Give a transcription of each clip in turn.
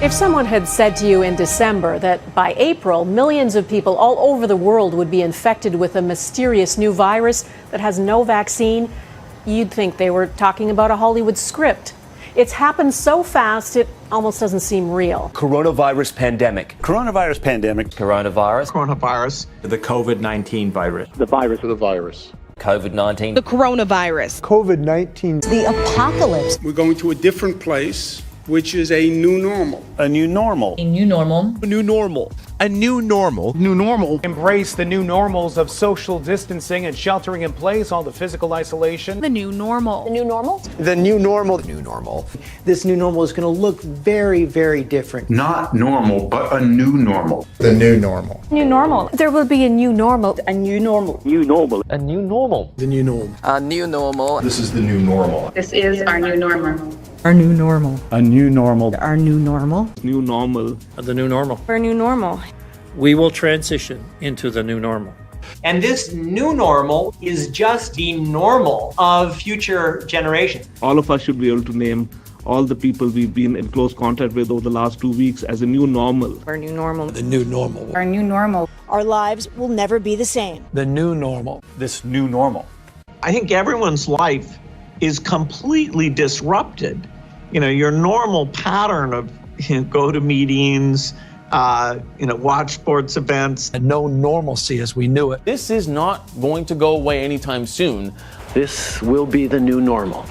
If someone had said to you in December that by April, millions of people all over the world would be infected with a mysterious new virus that has no vaccine, you'd think they were talking about a Hollywood script. It's happened so fast, it almost doesn't seem real. Coronavirus pandemic. Coronavirus pandemic. Coronavirus. Coronavirus. The COVID-19 virus. The virus. The virus. COVID-19. The coronavirus. COVID-19. The apocalypse. We're going to a different place, which is a new normal. A new normal. A new normal. A new normal. A new normal. New normal. Embrace the new normals of social distancing and sheltering in place, all the physical isolation. The new normal. The new normal. The new normal. The new normal. This new normal is going to look very, very different. Not normal, but a new normal. The new normal. New normal. There will be a new normal. A new normal. New normal. A new normal. The new normal. A new normal. This is the new normal. This is our new normal. Our new normal. A new normal. Our new normal. New normal. The new normal. Our new normal. We will transition into the new normal. And this new normal is just the normal of future generations. All of us should be able to name all the people we've been in close contact with over the last 2 weeks as a new normal. Our new normal. The new normal. Our new normal. Our lives will never be the same. The new normal. This new normal. I think everyone's life is completely disrupted. Your normal pattern of go to meetings, watch sports events. And no normalcy as we knew it. This is not going to go away anytime soon. This will be the new normal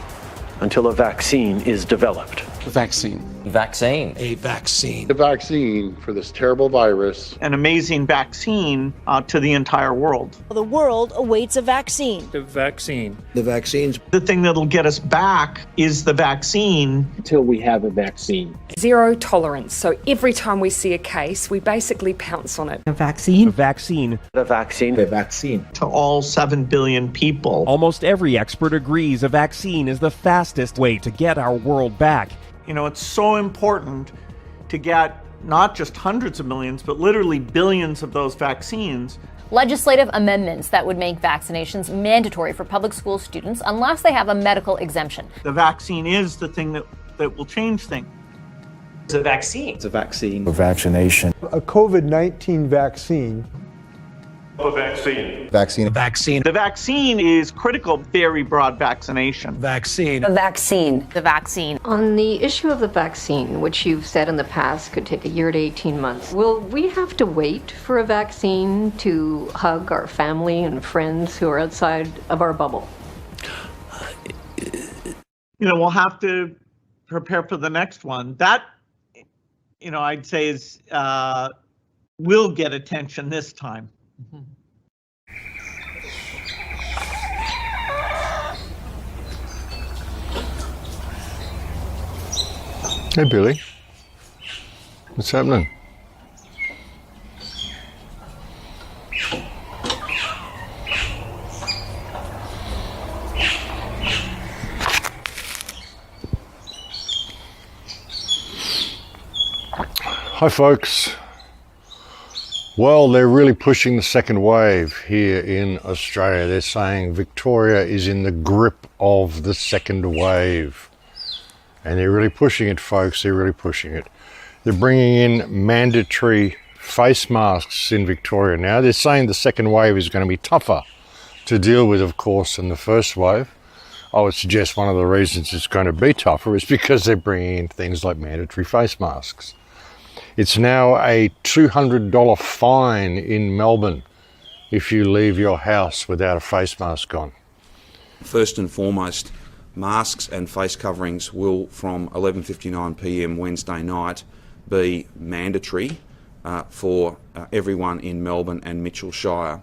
until a vaccine is developed. The vaccine. Vaccine. A vaccine. The vaccine for this terrible virus. An amazing vaccine to the entire world. The world awaits a vaccine. The vaccine. The vaccines. The thing that'll get us back is the vaccine. Until we have a vaccine. Zero tolerance. So every time we see a case, we basically pounce on it. A vaccine. A vaccine. The vaccine. The vaccine. To all 7 billion people. Almost every expert agrees a vaccine is the fastest way to get our world back. It's so important to get not just hundreds of millions, but literally billions of those vaccines. Legislative amendments that would make vaccinations mandatory for public school students unless they have a medical exemption. The vaccine is the thing that will change things. It's a vaccine. It's a vaccine. A vaccination. A COVID-19 vaccine. A vaccine. Vaccine. The vaccine. The vaccine is critical, very broad vaccination. Vaccine. The vaccine. The vaccine. On the issue of the vaccine, which you've said in the past could take a year to 18 months, will we have to wait for a vaccine to hug our family and friends who are outside of our bubble? We'll have to prepare for the next one. That, I'd say is will get attention this time. Hey, Billy. What's happening? Hi, folks. Well, they're really pushing the second wave here in Australia. They're saying Victoria is in the grip of the second wave. And they're really pushing it, folks. They're really pushing it. They're bringing in mandatory face masks in Victoria now. They're saying the second wave is going to be tougher to deal with, of course, than the first wave. I would suggest one of the reasons it's going to be tougher is because they're bringing in things like mandatory face masks. It's now a $200 fine in Melbourne if you leave your house without a face mask on. First and foremost, masks and face coverings will, from 11:59 p.m. Wednesday night, be mandatory for everyone in Melbourne and Mitchell Shire.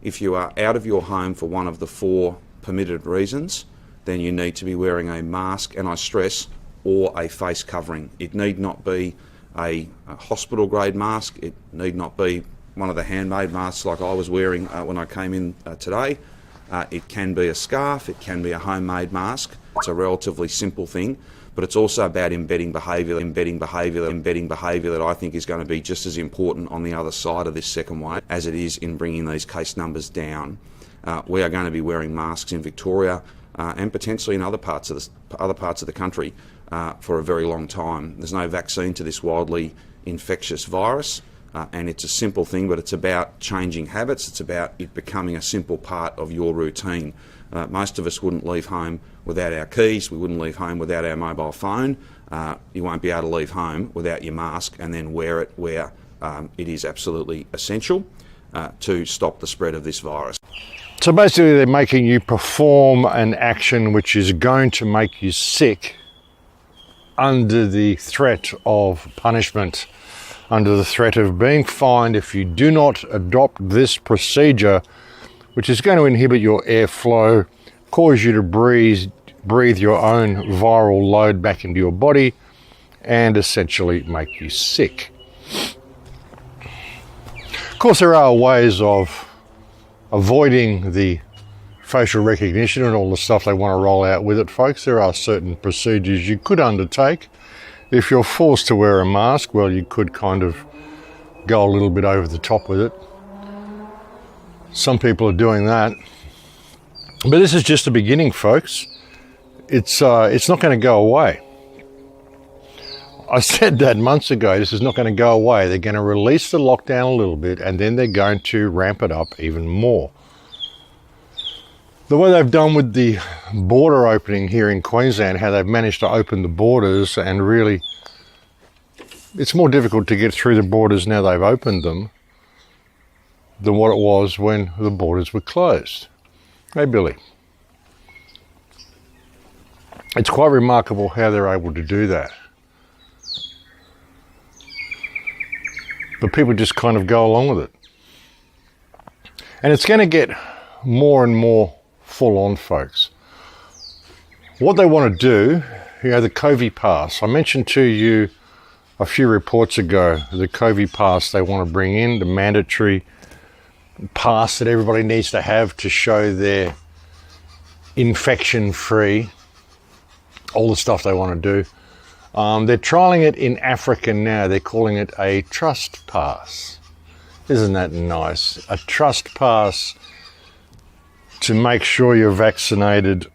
If you are out of your home for one of the 4 permitted reasons, then you need to be wearing a mask, and I stress, or a face covering. It need not be a hospital grade mask. It need not be one of the handmade masks like I was wearing when I came in today. It can be a scarf, it can be a homemade mask. It's a relatively simple thing, but it's also about embedding behaviour that I think is going to be just as important on the other side of this second wave as it is in bringing these case numbers down. We are going to be wearing masks in Victoria and potentially in other parts of the country for a very long time. There's no vaccine to this wildly infectious virus, and it's a simple thing, but it's about changing habits. It's about it becoming a simple part of your routine. Most of us wouldn't leave home without our keys. We wouldn't leave home without our mobile phone. You won't be able to leave home without your mask, and then wear it where it is absolutely essential to stop the spread of this virus. So basically they're making you perform an action which is going to make you sick under the threat of punishment, under the threat of being fined if you do not adopt this procedure, which is going to inhibit your airflow, cause you to breathe your own viral load back into your body, and essentially make you sick. Of course, there are ways of avoiding the facial recognition and all the stuff they want to roll out with it, folks. There are certain procedures you could undertake. If you're forced to wear a mask, well, you could kind of go a little bit over the top with it. Some people are doing that. But this is just the beginning, folks. It's not going to go away. I said that months ago, this is not going to go away. They're going to release the lockdown a little bit, and then they're going to ramp it up even more. The way they've done with the border opening here in Queensland, how they've managed to open the borders, and really, it's more difficult to get through the borders now they've opened them than what it was when the borders were closed. Hey, Billy. It's quite remarkable how they're able to do that. But people just kind of go along with it. And it's going to get more and more full on, folks. What they want to do, the COVID pass. I mentioned to you a few reports ago, the COVID pass they want to bring in, the mandatory pass that everybody needs to have to show they're infection-free, all the stuff they want to do. They're trialling it in Africa now. They're calling it a trust pass. Isn't that nice? A trust pass to make sure you're vaccinated.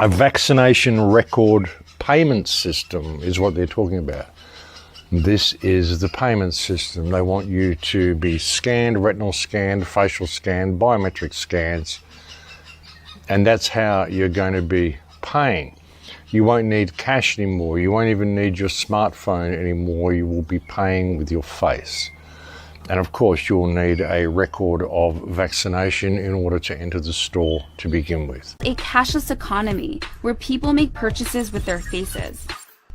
A vaccination record payment system is what they're talking about. This is the payment system. They want you to be scanned, retinal scanned, facial scanned, biometric scans, and that's how you're going to be paying. You won't need cash anymore. You won't even need your smartphone anymore. You will be paying with your face. And of course, you'll need a record of vaccination in order to enter the store to begin with. A cashless economy where people make purchases with their faces.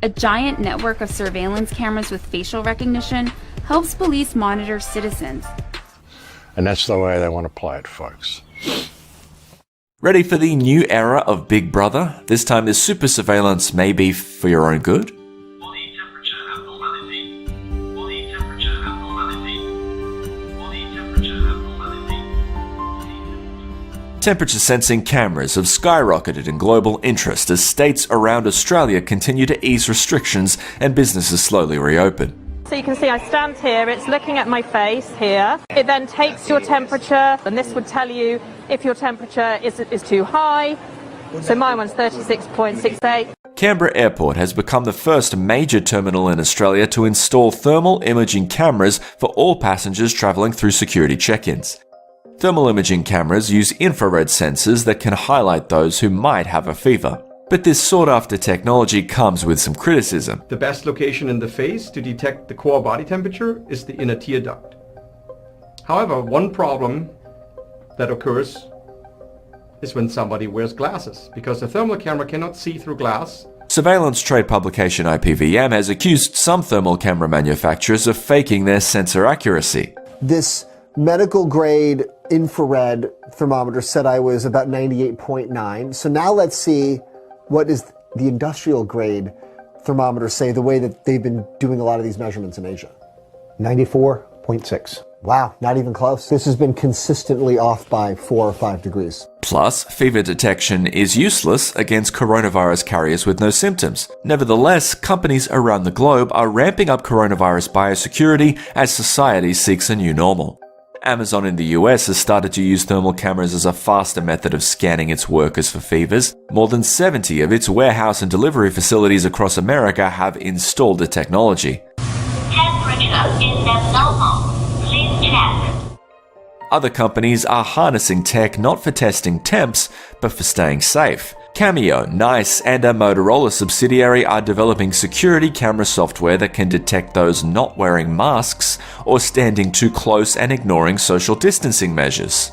A giant network of surveillance cameras with facial recognition helps police monitor citizens. And that's the way they want to play it, folks. Ready for the new era of Big Brother? This time the super surveillance may be for your own good. Body temperature abnormality. Body temperature abnormality. Body temperature abnormality. Temperature sensing cameras have skyrocketed in global interest as states around Australia continue to ease restrictions and businesses slowly reopen. So you can see I stand here, it's looking at my face here. It then takes your temperature, and this would tell you if your temperature is too high. So my one's 36.68. Canberra Airport has become the first major terminal in Australia to install thermal imaging cameras for all passengers travelling through security check-ins. Thermal imaging cameras use infrared sensors that can highlight those who might have a fever. But this sought-after technology comes with some criticism. The best location in the face to detect the core body temperature is the inner tear duct. However, one problem that occurs is when somebody wears glasses, because the thermal camera cannot see through glass. Surveillance trade publication IPVM has accused some thermal camera manufacturers of faking their sensor accuracy. This medical grade infrared thermometer said I was about 98.9. So now let's see what is the industrial grade thermometer say, the way that they've been doing a lot of these measurements in Asia. 94.6. Wow, not even close. This has been consistently off by 4 or 5 degrees. Plus, fever detection is useless against coronavirus carriers with no symptoms. Nevertheless, companies around the globe are ramping up coronavirus biosecurity as society seeks a new normal. Amazon in the US has started to use thermal cameras as a faster method of scanning its workers for fevers. More than 70 of its warehouse and delivery facilities across America have installed the technology. Temperature is abnormal. Please check. Other companies are harnessing tech not for testing temps, but for staying safe. Cameo, NICE, and a Motorola subsidiary are developing security camera software that can detect those not wearing masks or standing too close and ignoring social distancing measures.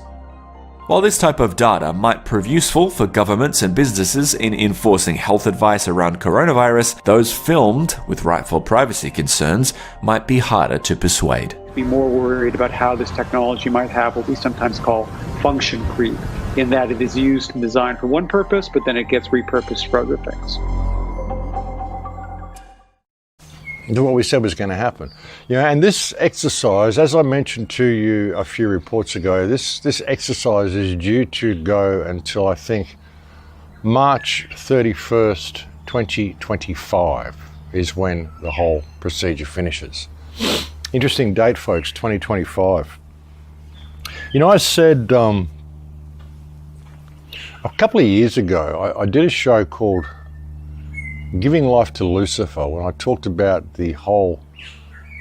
While this type of data might prove useful for governments and businesses in enforcing health advice around coronavirus, those filmed with rightful privacy concerns might be harder to persuade. Be more worried about how this technology might have what we sometimes call function creep, in that it is used and designed for one purpose, but then it gets repurposed for other things. What we said was going to happen. And this exercise, as I mentioned to you a few reports ago, this exercise is due to go until I think March 31st, 2025 is when the whole procedure finishes. Interesting date, folks, 2025. I said a couple of years ago, I did a show called Giving Life to Lucifer, when I talked about the whole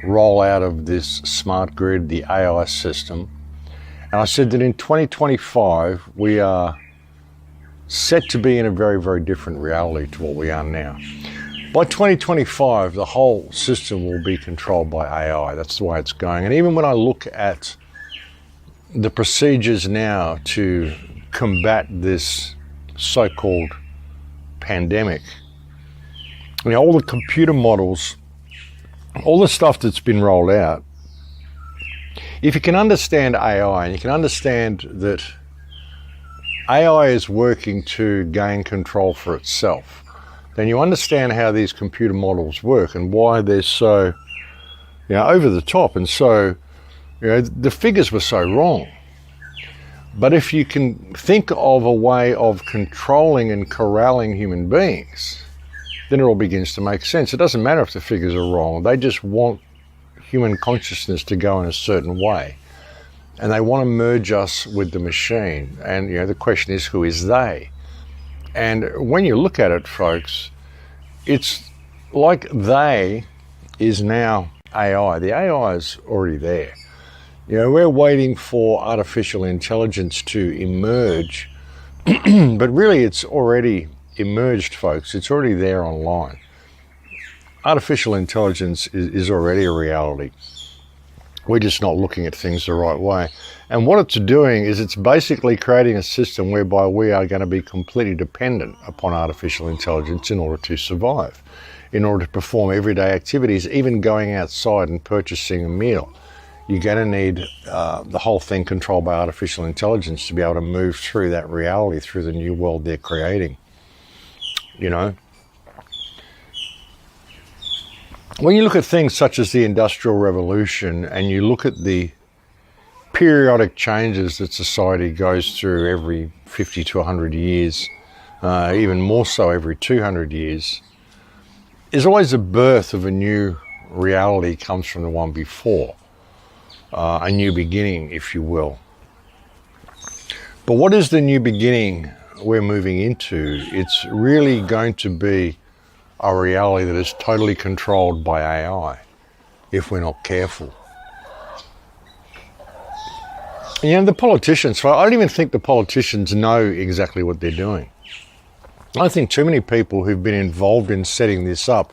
rollout of this smart grid, the AI system. And I said that in 2025, we are set to be in a very, very different reality to what we are now. By 2025, the whole system will be controlled by AI. That's the way it's going. And even when I look at the procedures now to combat this so-called pandemic, all the computer models, all the stuff that's been rolled out, if you can understand AI and you can understand that AI is working to gain control for itself, then you understand how these computer models work and why they're so over the top and so, the figures were so wrong. But if you can think of a way of controlling and corralling human beings, then it all begins to make sense. It doesn't matter if the figures are wrong. They just want human consciousness to go in a certain way. And they want to merge us with the machine. And, the question is, who is they? And when you look at it, folks, it's like they is now AI. The AI is already there. We're waiting for artificial intelligence to emerge, but really it's already emerged, folks. It's already there online. Artificial intelligence is already a reality. We're just not looking at things the right way. And what it's doing is it's basically creating a system whereby we are going to be completely dependent upon artificial intelligence in order to survive, in order to perform everyday activities, even going outside and purchasing a meal. You're going to need the whole thing controlled by artificial intelligence to be able to move through that reality, through the new world they're creating. When you look at things such as the Industrial Revolution and you look at the periodic changes that society goes through every 50 to 100 years, even more so every 200 years, there's always a birth of a new reality comes from the one before, a new beginning, if you will. But what is the new beginning we're moving into? It's really going to be a reality that is totally controlled by AI if we're not careful. The politicians, I don't even think the politicians know exactly what they're doing. I think too many people who've been involved in setting this up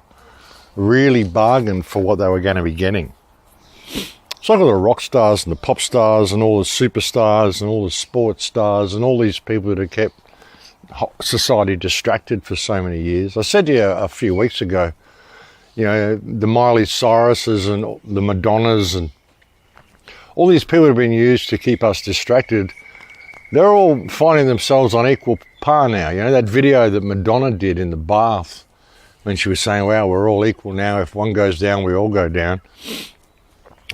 really bargained for what they were going to be getting. It's like all the rock stars and the pop stars and all the superstars and all the sports stars and all these people that have kept society distracted for so many years. I said to you a few weeks ago, the Miley Cyruses and the Madonnas and all these people have been used to keep us distracted. They're all finding themselves on equal par now. That video that Madonna did in the bath when she was saying, wow, we're all equal now. If one goes down, we all go down.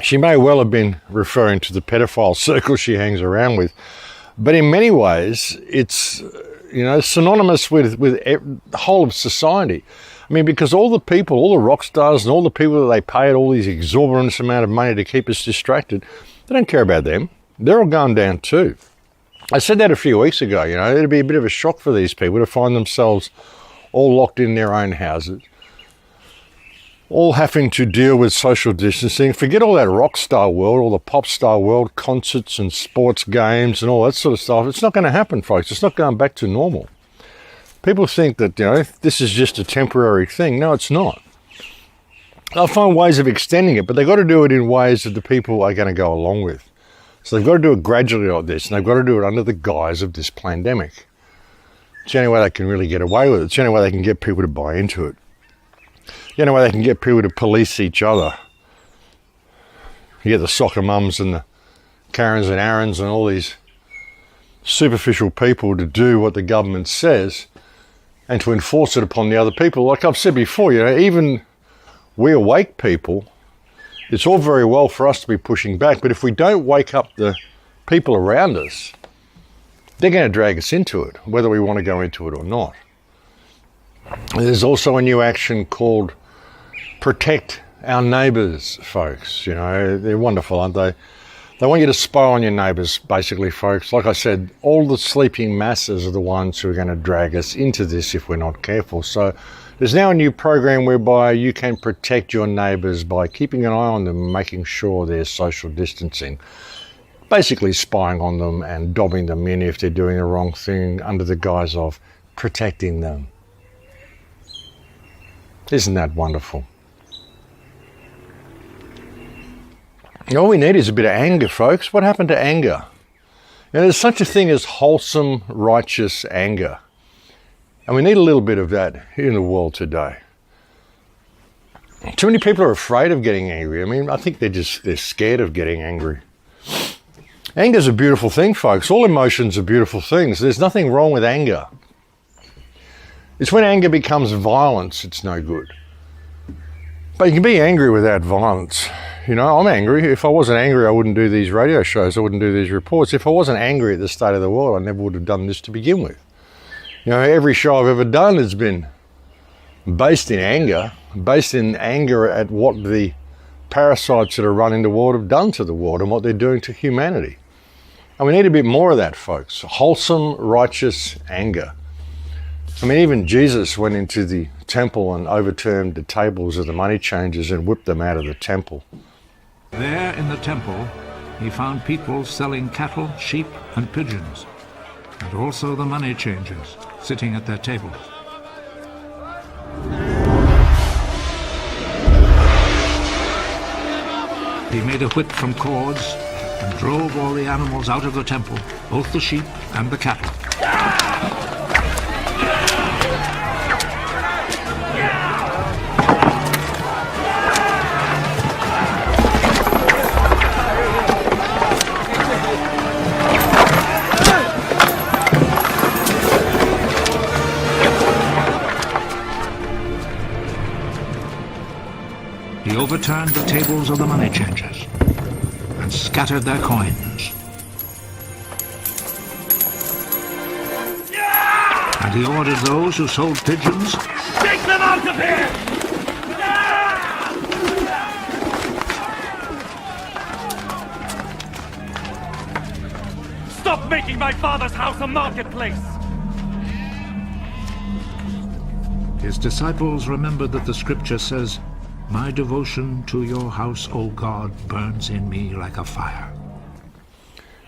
She may well have been referring to the pedophile circle she hangs around with. But in many ways, it's synonymous with the whole of society. I mean, because all the people, all the rock stars and all the people that they paid all these exorbitant amount of money to keep us distracted, they don't care about them. They're all going down too. I said that a few weeks ago, you know, it'd be a bit of a shock for these people to find themselves all locked in their own houses, all having to deal with social distancing. Forget all that rock star world, all the pop star world, concerts and sports games and all that sort of stuff. It's not going to happen, folks. It's not going back to normal. People think that, you know, this is just a temporary thing. No, it's not. They'll find ways of extending it, but they've got to do it in ways that the people are going to go along with. So they've got to do it gradually like this, and they've got to do it under the guise of this pandemic. It's the only way they can really get away with it. It's the only way they can get people to buy into it. The only way they can get people to police each other. You get the soccer mums and the Karens and Aarons and all these superficial people to do what the government says and to enforce it upon the other people. Like I've said before, you know, even we awake people, it's all very well for us to be pushing back, but if we don't wake up the people around us, they're going to drag us into it, whether we want to go into it or not. There's also a new action called Protect Our Neighbours, folks. You know, they're wonderful, aren't they? They want you to spy on your neighbours, basically, folks. Like I said, all the sleeping masses are the ones who are going to drag us into this if we're not careful. So there's now a new program whereby you can protect your neighbours by keeping an eye on them and making sure they're social distancing. Basically spying on them and dobbing them in if they're doing the wrong thing under the guise of protecting them. Isn't that wonderful? All we need is a bit of anger, folks. What happened to anger? Now, there's such a thing as wholesome, righteous anger. And we need a little bit of that in the world today. Too many people are afraid of getting angry. I mean, I think they're scared of getting angry. Anger is a beautiful thing, folks. All emotions are beautiful things. There's nothing wrong with anger. It's when anger becomes violence, it's no good. But you can be angry without violence. You know, I'm angry. If I wasn't angry, I wouldn't do these radio shows. I wouldn't do these reports. If I wasn't angry at the state of the world, I never would have done this to begin with. You know, every show I've ever done has been based in anger at what the parasites that are running the world have done to the world and what they're doing to humanity. And we need a bit more of that, folks. Wholesome, righteous anger. I mean, even Jesus went into the temple and overturned the tables of the money changers and whipped them out of the temple. There in the temple, he found people selling cattle, sheep, and pigeons, and also the money changers sitting at their tables. He made a whip from cords and drove all the animals out of the temple, both the sheep and the cattle. He overturned the tables of the money changers and scattered their coins. And he ordered those who sold pigeons, Take them out of here! Stop making my father's house a marketplace! His disciples remembered that the scripture says, "My devotion to your house, O God, burns in me like a fire."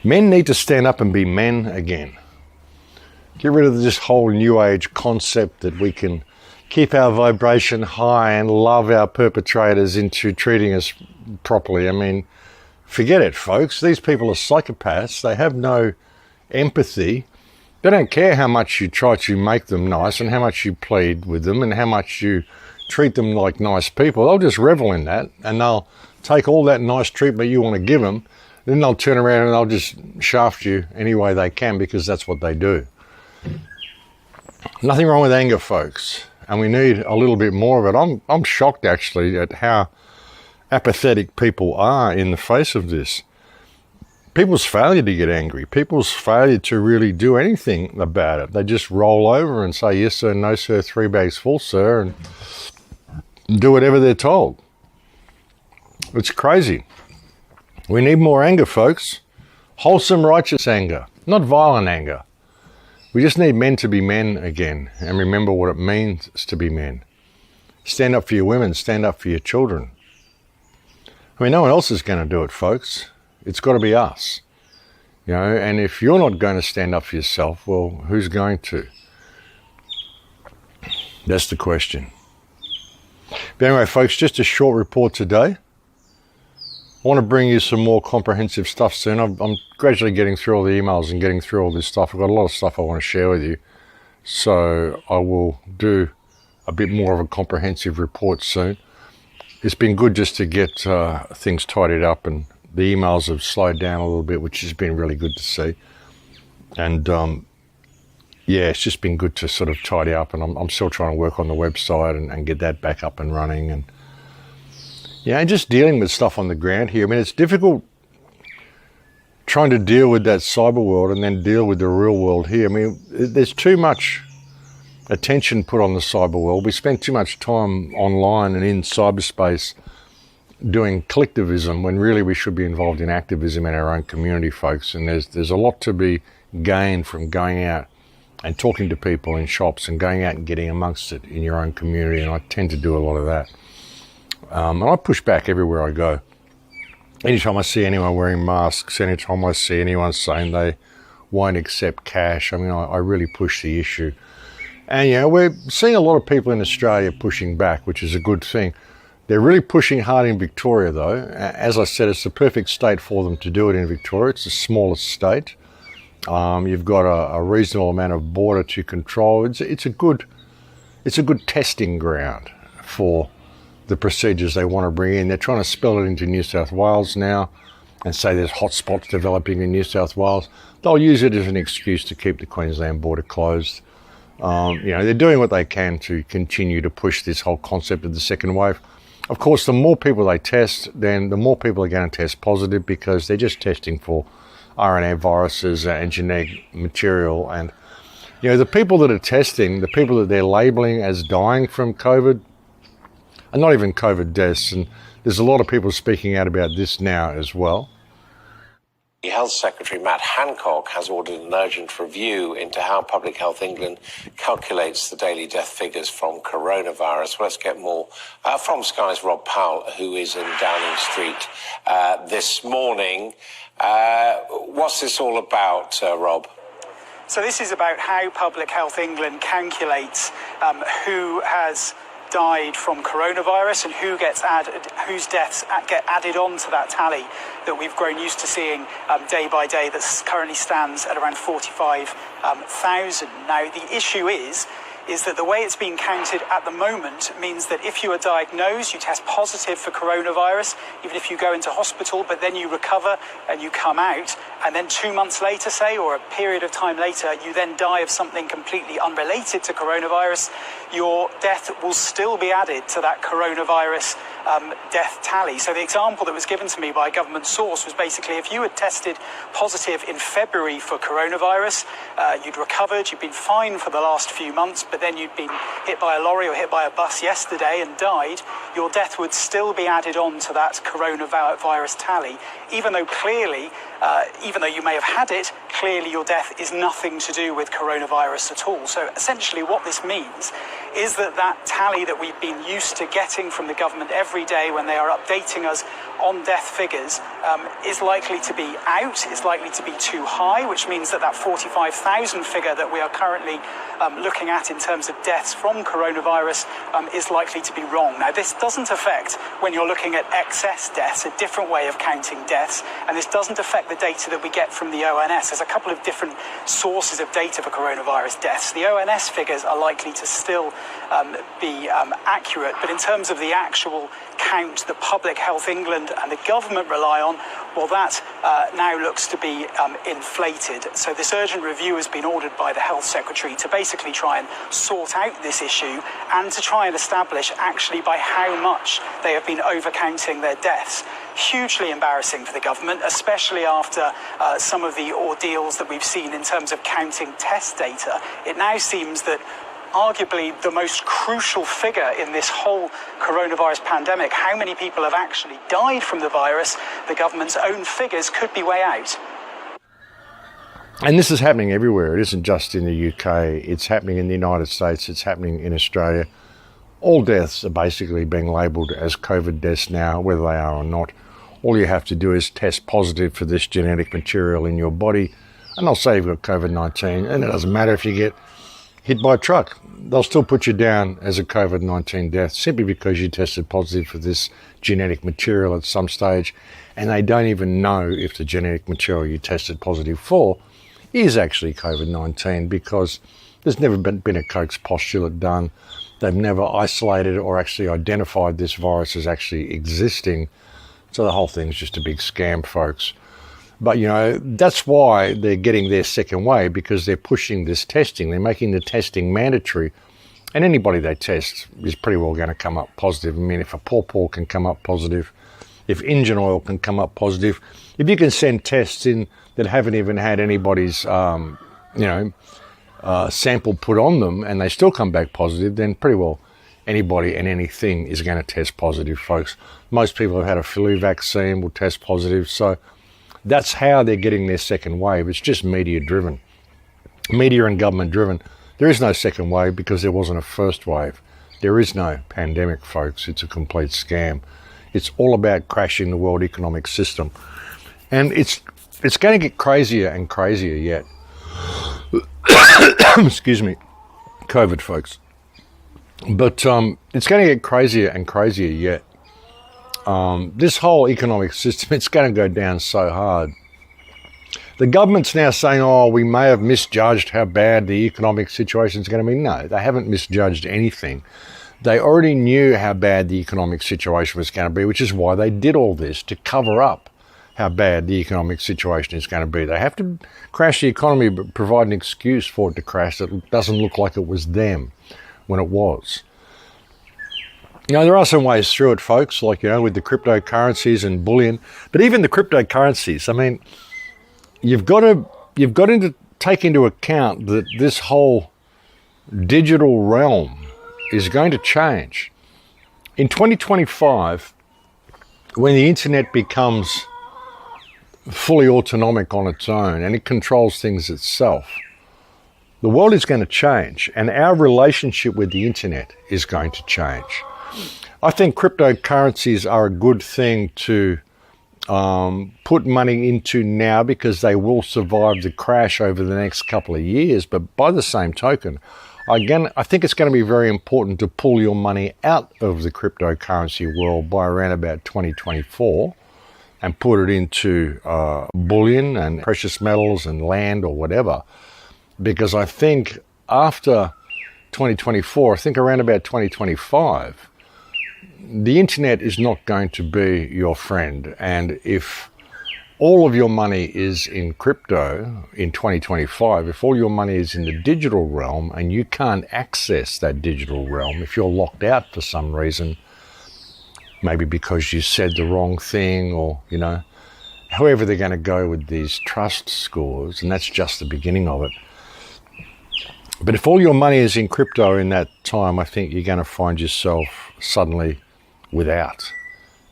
Men need to stand up and be men again. Get rid of this whole new age concept that we can keep our vibration high and love our perpetrators into treating us properly. I mean, forget it, folks. These people are psychopaths. They have no empathy. They don't care how much you try to make them nice and how much you plead with them and how much you treat them like nice people. They'll just revel in that and they'll take all that nice treatment you want to give them, then they'll turn around and they'll just shaft you any way they can because that's what they do. Nothing wrong with anger, folks, and we need a little bit more of it. I'm shocked actually at how apathetic people are in the face of this. people's failure to get angry, people's failure to really do anything about it. They just roll over and say, yes, sir, no, sir, 3 bags full, sir, and do whatever they're told. It's crazy. We need more anger, folks. Wholesome, righteous anger, not violent anger. We just need men to be men again and remember what it means to be men. Stand up for your women, stand up for your children. I mean, no one else is going to do it, folks. It's got to be us. You know, and if you're not going to stand up for yourself, well, who's going to? That's the question. But anyway, folks, just a short report today. I want to bring you some more comprehensive stuff soon. I'm gradually getting through all the emails and getting through all this stuff. I've got a lot of stuff I want to share with you. So I will do a bit more of a comprehensive report soon. It's been good just to get things tidied up, and the emails have slowed down a little bit, which has been really good to see. And yeah, it's just been good to sort of tidy up, and I'm still trying to work on the website and get that back up and running. And yeah, and just dealing with stuff on the ground here. I mean, it's difficult trying to deal with that cyber world and then deal with the real world here. I mean, there's too much attention put on the cyber world. We spend too much time online and in cyberspace doing collectivism when really we should be involved in activism in our own community, folks. And there's a lot to be gained from going out and talking to people in shops and going out and getting amongst it in your own community. And I tend to do a lot of that. And I push back everywhere I go. Anytime I see anyone wearing masks, anytime I see anyone saying they won't accept cash, I mean, I really push the issue. And, you know, we're seeing a lot of people in Australia pushing back, which is a good thing. They're really pushing hard in Victoria, though. As I said, it's the perfect state for them to do it in Victoria. It's the smallest state. You've got a reasonable amount of border to control. It's a good testing ground for the procedures they want to bring in. They're trying to spell it into New South Wales now and say there's hotspots developing in New South Wales. They'll use it as an excuse to keep the Queensland border closed. You know, they're doing what they can to continue to push this whole concept of the second wave. Of course, the more people they test, then the more people are going to test positive because they're just testing for RNA viruses and genetic material. And, you know, the people that are testing, the people that they're labeling as dying from COVID, and not even COVID deaths, and there's a lot of people speaking out about this now as well. The Health Secretary Matt Hancock has ordered an urgent review into how Public Health England calculates the daily death figures from coronavirus. Well, let's get more from Sky's Rob Powell, who is in Downing Street this morning. What's this all about, Rob? So this is about how Public Health England calculates who has died from coronavirus and who gets added, whose deaths get added on to that tally that we've grown used to seeing day by day, that currently stands at around 45,000. Now, the issue is that the way it's being counted at the moment means that if you are diagnosed, you test positive for coronavirus, even if you go into hospital, but then you recover and you come out, and then 2 months later, say, or a period of time later, you then die of something completely unrelated to coronavirus, your death will still be added to that coronavirus death tally. So the example that was given to me by a government source was basically if you had tested positive in February for coronavirus, you'd recovered, you'd been fine for the last few months, but then you'd been hit by a lorry or hit by a bus yesterday and died, your death would still be added on to that coronavirus tally, even though clearly, even though you may have had it, clearly your death is nothing to do with coronavirus at all. So essentially what this means is that tally that we've been used to getting from the government every day when they are updating us on death figures is likely to be out, is likely to be too high, which means that 45,000 figure that we are currently looking at in terms of deaths from coronavirus is likely to be wrong. Now, this doesn't affect when you're looking at excess deaths, a different way of counting deaths, and this doesn't affect the data that we get from the ONS. There's a couple of different sources of data for coronavirus deaths. The ONS figures are likely to still be accurate, but in terms of the actual count that Public Health England and the government rely on, Well, that now looks to be inflated. So this urgent review has been ordered by the Health Secretary to basically try and sort out this issue and to try and establish actually by how much they have been overcounting their deaths. Hugely embarrassing for the government, especially after some of the ordeals that we've seen in terms of counting test data. It now seems that arguably the most crucial figure in this whole coronavirus pandemic, how many people have actually died from the virus, the government's own figures could be way out. And this is happening everywhere. It isn't just in the UK. It's happening in the United States. It's happening in Australia. All deaths are basically being labelled as COVID deaths now, whether they are or not. All you have to do is test positive for this genetic material in your body, and they'll say you've got COVID-19, and it doesn't matter if you get hit by a truck. They'll still put you down as a COVID-19 death simply because you tested positive for this genetic material at some stage, and they don't even know if the genetic material you tested positive for is actually COVID-19 because there's never been a Koch's postulate done. They've never isolated or actually identified this virus as actually existing. So the whole thing's just a big scam, folks. But, you know, that's why they're getting their second wave, because they're pushing this testing. They're making the testing mandatory. And anybody they test is pretty well going to come up positive. I mean, if a pawpaw can come up positive, if engine oil can come up positive, if you can send tests in that haven't even had anybody's, sample put on them and they still come back positive, then pretty well anybody and anything is going to test positive, folks. Most people who've had a flu vaccine will test positive. So that's how they're getting their second wave. It's just media driven, media and government driven. There is no second wave because there wasn't a first wave. There is no pandemic, folks. It's a complete scam. It's all about crashing the world economic system. And it's going to get crazier and crazier yet. Excuse me, COVID, folks. But it's going to get crazier and crazier yet. This whole economic system, it's going to go down so hard. The government's now saying, oh, we may have misjudged how bad the economic situation is going to be. No, they haven't misjudged anything. They already knew how bad the economic situation was going to be, which is why they did all this, to cover up how bad the economic situation is going to be. They have to crash the economy, but provide an excuse for it to crash that doesn't look like it was them when it was. You know, there are some ways through it, folks, like, you know, with the cryptocurrencies and bullion. But even the cryptocurrencies, I mean, you've got to take into account that this whole digital realm is going to change. In 2025, when the internet becomes fully autonomic on its own and it controls things itself, the world is going to change, and our relationship with the internet is going to change. I think cryptocurrencies are a good thing to put money into now because they will survive the crash over the next couple of years. But by the same token, again, I think it's going to be very important to pull your money out of the cryptocurrency world by around about 2024 and put it into bullion and precious metals and land or whatever. Because I think after 2024, I think around about 2025, the internet is not going to be your friend. And if all of your money is in crypto in 2025, if all your money is in the digital realm and you can't access that digital realm, if you're locked out for some reason, maybe because you said the wrong thing or, you know, however they're going to go with these trust scores, and that's just the beginning of it. But if all your money is in crypto in that time, I think you're going to find yourself suddenly without.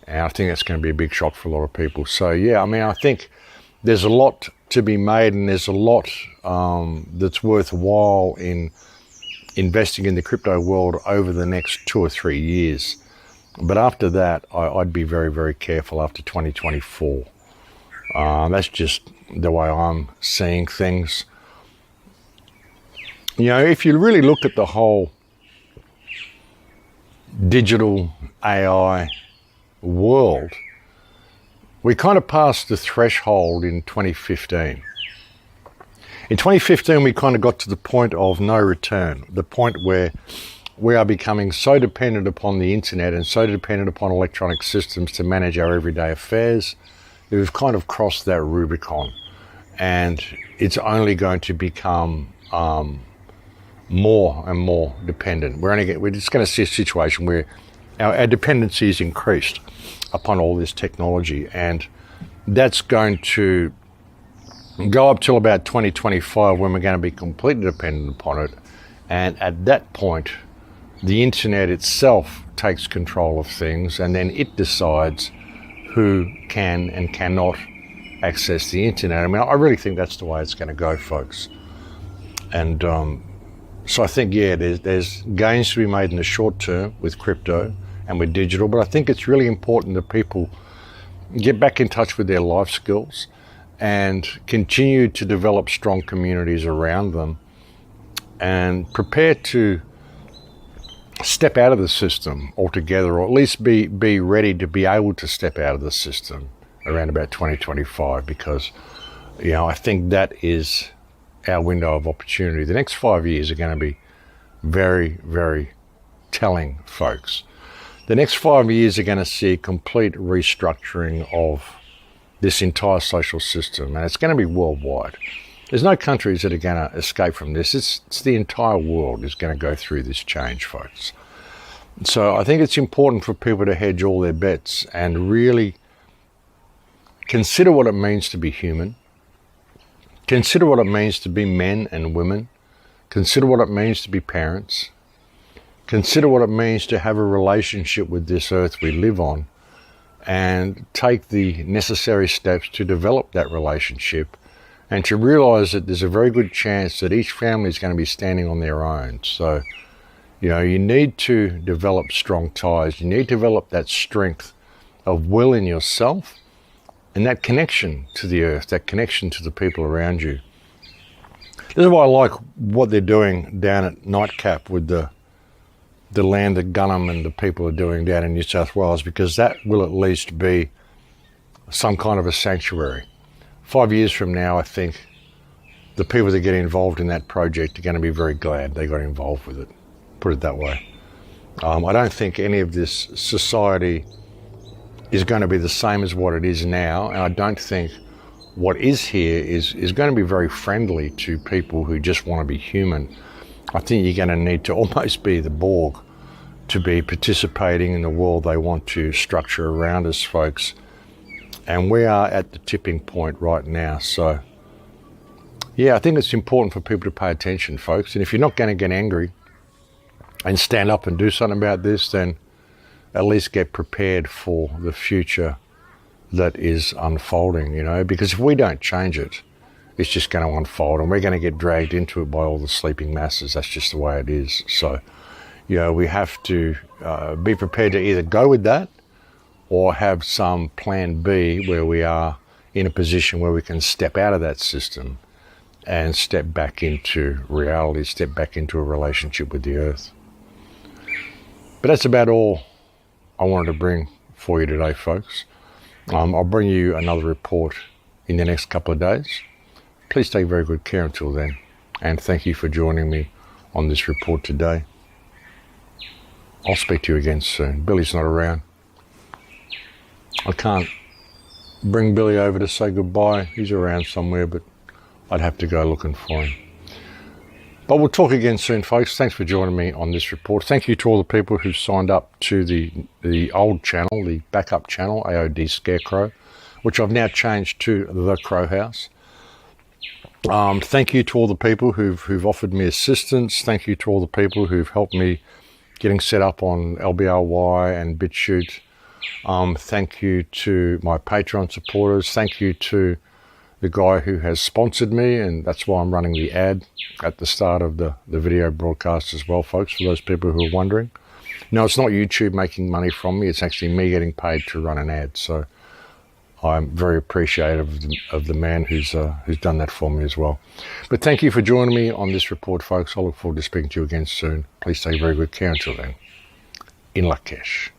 And I think that's going to be a big shock for a lot of people. So, yeah, I mean, I think there's a lot to be made, and there's a lot that's worthwhile in investing in the crypto world over the next 2 or 3 years. But after that, I'd be very, very careful after 2024. That's just the way I'm seeing things. You know, if you really look at the whole digital AI world, we kind of passed the threshold in 2015. In 2015, we kind of got to the point of no return, the point where we are becoming so dependent upon the internet and so dependent upon electronic systems to manage our everyday affairs, we've kind of crossed that Rubicon, and it's only going to become more and more dependent. We're just going to see a situation where our dependency is increased upon all this technology, and that's going to go up till about 2025 when we're going to be completely dependent upon it. And at that point, the internet itself takes control of things, and then it decides who can and cannot access the internet. I mean, I really think that's the way it's going to go, folks. And so I think, yeah, there's gains to be made in the short term with crypto and with digital, but I think it's really important that people get back in touch with their life skills and continue to develop strong communities around them and prepare to step out of the system altogether, or at least be ready to be able to step out of the system around about 2025, because, you know, I think that is our window of opportunity. The next 5 years are going to be very, very telling, folks. The next 5 years are going to see a complete restructuring of this entire social system, and it's going to be worldwide. There's no countries that are going to escape from this. It's the entire world is going to go through this change, folks. So I think it's important for people to hedge all their bets and really consider what it means to be human. Consider what it means to be men and women. Consider what it means to be parents. Consider what it means to have a relationship with this earth we live on, and take the necessary steps to develop that relationship, and to realize that there's a very good chance that each family is going to be standing on their own. So, you know, you need to develop strong ties. You need to develop that strength of will in yourself and that connection to the earth, that connection to the people around you. This is why I like what they're doing down at Nightcap with the land that Gunham and the people are doing down in New South Wales, because that will at least be some kind of a sanctuary. 5 years from now, I think the people that get involved in that project are going to be very glad they got involved with it, put it that way. I don't think any of this society is going to be the same as what it is now, and I don't think what is here is going to be very friendly to people who just want to be human. I think you're going to need to almost be the Borg to be participating in the world they want to structure around us, folks. And we are at the tipping point right now. So, yeah, I think it's important for people to pay attention, folks. And if you're not going to get angry and stand up and do something about this, then at least get prepared for the future that is unfolding, you know, because if we don't change it, it's just going to unfold, and we're going to get dragged into it by all the sleeping masses. That's just the way it is. So, you know, we have to be prepared to either go with that or have some plan B where we are in a position where we can step out of that system and step back into reality, step back into a relationship with the earth. But that's about all I wanted to bring for you today, folks. I'll bring you another report in the next couple of days. Please take very good care until then, and thank you for joining me on this report today. I'll speak to you again soon. Billy's not around. I can't bring Billy over to say goodbye. He's around somewhere, but I'd have to go looking for him. But we'll talk again soon, folks. Thanks for joining me on this report. Thank you to all the people who signed up to the old channel, the backup channel, AOD Scarecrow, which I've now changed to The Crow House. Thank you to all the people who've offered me assistance. Thank you to all the people who've helped me getting set up on LBRY and BitChute. Thank you to my Patreon supporters. Thank you to the guy who has sponsored me, and that's why I'm running the ad at the start of the video broadcast as well, folks, for those people who are wondering. No, it's not YouTube making money from me. It's actually me getting paid to run an ad. So I'm very appreciative of the man who's done that for me as well. But thank you for joining me on this report, folks. I look forward to speaking to you again soon. Please take very good care until then. In Lakesh.